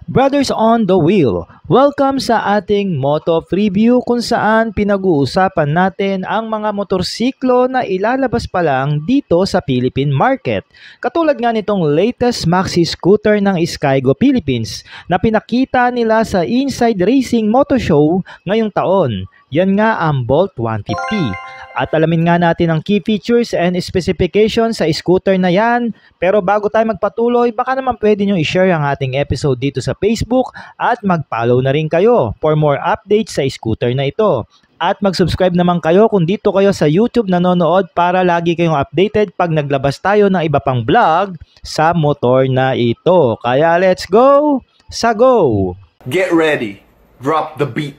Brothers on the Wheel, welcome sa ating Moto Preview kung saan pinag-uusapan natin ang mga motorsiklo na ilalabas pa lang dito sa Philippine market. Katulad nga nitong latest maxi scooter ng Skygo Philippines na pinakita nila sa Inside Racing Moto Show ngayong taon. Yan nga ang Bolt 150. At alamin nga natin ang key features and specifications sa scooter na yan. Pero bago tayo magpatuloy, baka naman pwede nyo i-share ang ating episode dito sa Facebook at mag-follow na rin kayo for more updates sa scooter na ito. At mag-subscribe naman kayo kung dito kayo sa YouTube nanonood para lagi kayong updated pag naglabas tayo ng iba pang vlog sa motor na ito. Kaya let's go sa go! Get ready, drop the beat.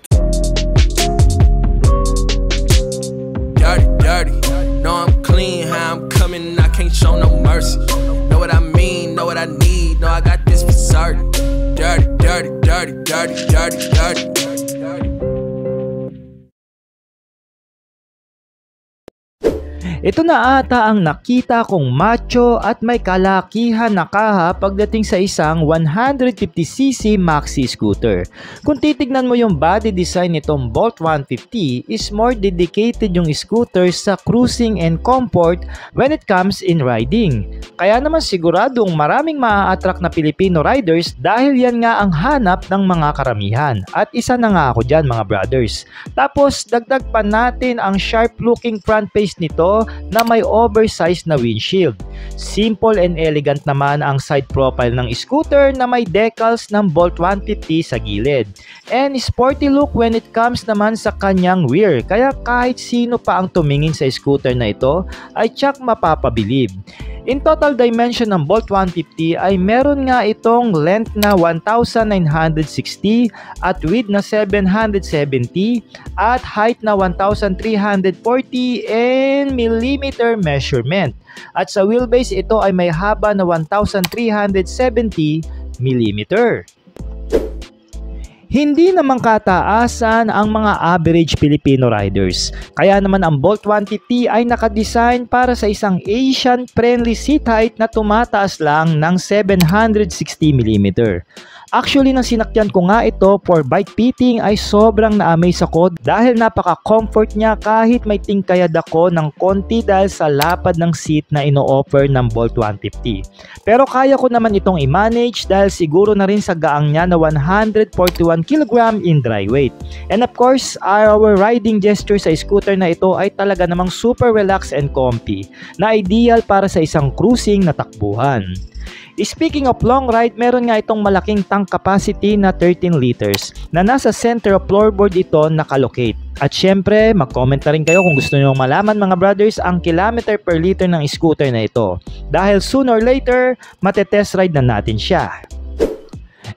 Dirty, know I'm clean, how I'm coming, I can't show no mercy. Know what I mean, know what I need, know I got this for certain. Dirty. Ito na ata ang nakita kong macho at may kalakihan na kaha pagdating sa isang 150cc maxi scooter. Kung titignan mo yung body design nitong Bolt 150 is more dedicated yung scooter sa cruising and comfort when it comes in riding. Kaya naman siguradong maraming maa-attract na Filipino riders dahil yan nga ang hanap ng mga karamihan. At isa na nga ako dyan mga brothers. Tapos dagdag pa natin ang sharp looking front face nito na may oversized na windshield. Simple and elegant naman ang side profile ng scooter na may decals ng Bolt 150 sa gilid. And sporty look when it comes naman sa kanyang rear. Kaya kahit sino pa ang tumingin sa scooter na ito ay tsak mapapabilib. In total dimension ng Bolt 150 ay meron nga itong length na 1,960 at width na 770 at height na 1,340 and millimeter measurement. At sa wheelbase ito ay may haba na 1,370 millimeter. Hindi naman kataasan ang mga average Filipino riders. Kaya naman ang Bolt 150 ay nakadesign para sa isang Asian-friendly seat height na tumataas lang ng 760mm. Actually, nang sinakyan ko nga ito for bike fitting ay sobrang na-amaze ako dahil napaka-comfort niya kahit may tingkayad ako ng konti dahil sa lapad ng seat na ino-offer ng Bolt 150. Pero kaya ko naman itong i-manage dahil siguro na rin sa gaang niya na 141 kg in dry weight. And of course, our riding gesture sa scooter na ito ay talaga namang super relaxed and comfy na ideal para sa isang cruising na takbuhan. Speaking of long ride, meron nga itong malaking tank capacity na 13 liters na nasa center of floorboard ito nakalocate. At syempre, mag-comment na rin kayo kung gusto nyo malaman mga brothers ang kilometer per liter ng scooter na ito. Dahil sooner or later, matetest ride na natin siya.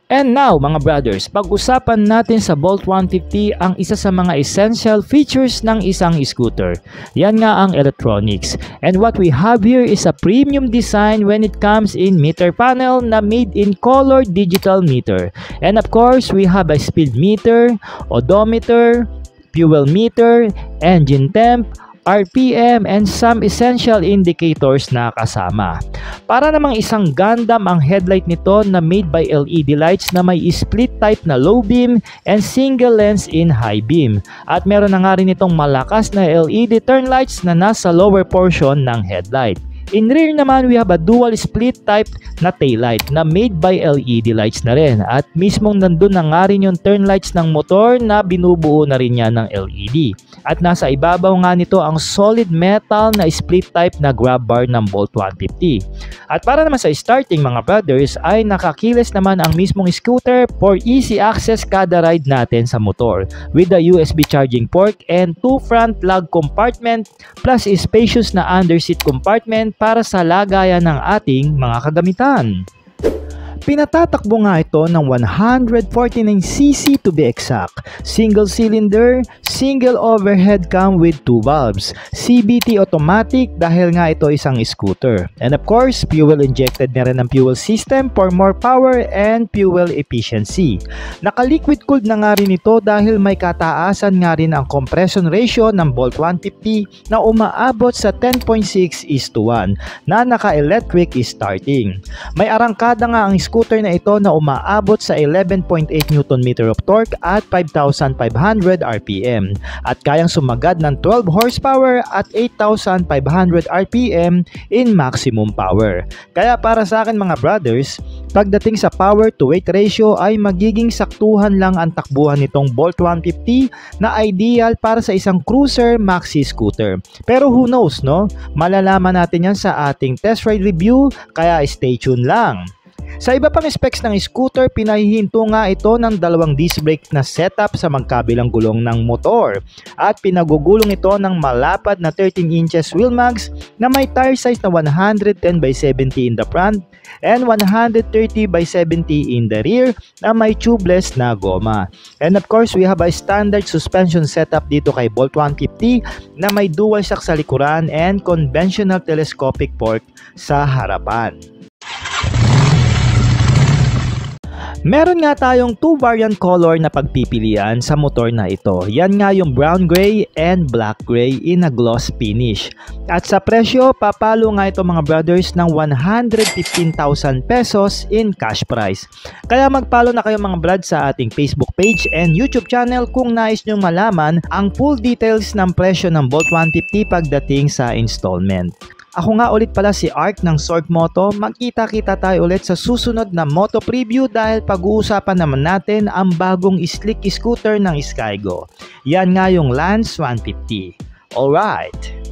And now mga brothers, pag-usapan natin sa Bolt 150 ang isa sa mga essential features ng isang scooter. Yan nga ang electronics. And what we have here is a premium design when it comes in meter panel na made in color digital meter. And of course, we have a speed meter, odometer, fuel meter, engine temp, RPM, and some essential indicators na kasama. Para namang isang Gundam ang headlight nito na made by LED lights na may split type na low beam and single lens in high beam. At meron na nga rin itong malakas na LED turn lights na nasa lower portion ng headlight. In rear naman, we have a dual split type na taillight na made by LED lights na rin. At mismong nandun na nga rin yung turn lights ng motor na binubuo na rin yan ng LED. At nasa ibabaw nga nito ang solid metal na split type na grab bar ng Bolt 150. At para naman sa starting mga brothers ay nakakiles naman ang mismong scooter for easy access kada ride natin sa motor with the USB charging port and 2 front lug compartment plus spacious na underseat compartment para sa lagayan ng ating mga kagamitan. Pinatatakbo nga ito ng 149cc to be exact. Single cylinder, single overhead cam with 2 valves. CVT automatic dahil nga ito isang scooter. And of course, fuel injected na rin ang fuel system for more power and fuel efficiency. Naka-liquid cooled na nga rin ito dahil may kataasan nga rin ang compression ratio ng Bolt 150 na umaabot sa 10.6:1 na naka-electric starting. May arangkada nga ang scooter na ito na umaabot sa 11.8 Nm of torque at 5,500 RPM at kayang sumagad ng 12 horsepower at 8,500 RPM in maximum power. Kaya para sa akin mga brothers, pagdating sa power to weight ratio ay magiging saktuhan lang ang takbuhan nitong Bolt 150 na ideal para sa isang cruiser maxi scooter. Pero who knows, no? Malalaman natin yan sa ating test ride review, kaya stay tuned lang. Sa iba pang specs ng scooter, pinahihinto nga ito ng dalawang disc brake na setup sa magkabilang gulong ng motor at pinagugulong ito ng malapad na 13 inches wheel mags na may tire size na 110/70 in the front and 130/70 in the rear na may tubeless na goma. And of course, we have a standard suspension setup dito kay Bolt 150 na may dual shock sa likuran and conventional telescopic fork sa harapan. Meron nga tayong 2 variant color na pagpipilian sa motor na ito. Yan nga yung brown gray and black gray in a gloss finish. At sa presyo, papalo nga ito mga brothers ng 115,000 pesos in cash price. Kaya magpalo na kayo mga brad sa ating Facebook page and YouTube channel kung nais nyong malaman ang full details ng presyo ng Bolt 150 pagdating sa installment. Ako nga ulit pala si Ark ng Sorg Moto. Magkita-kita tayo ulit sa susunod na moto preview dahil pag-uusapan naman natin ang bagong slick scooter ng Skygo. Yan nga yung Lance 150. Alright!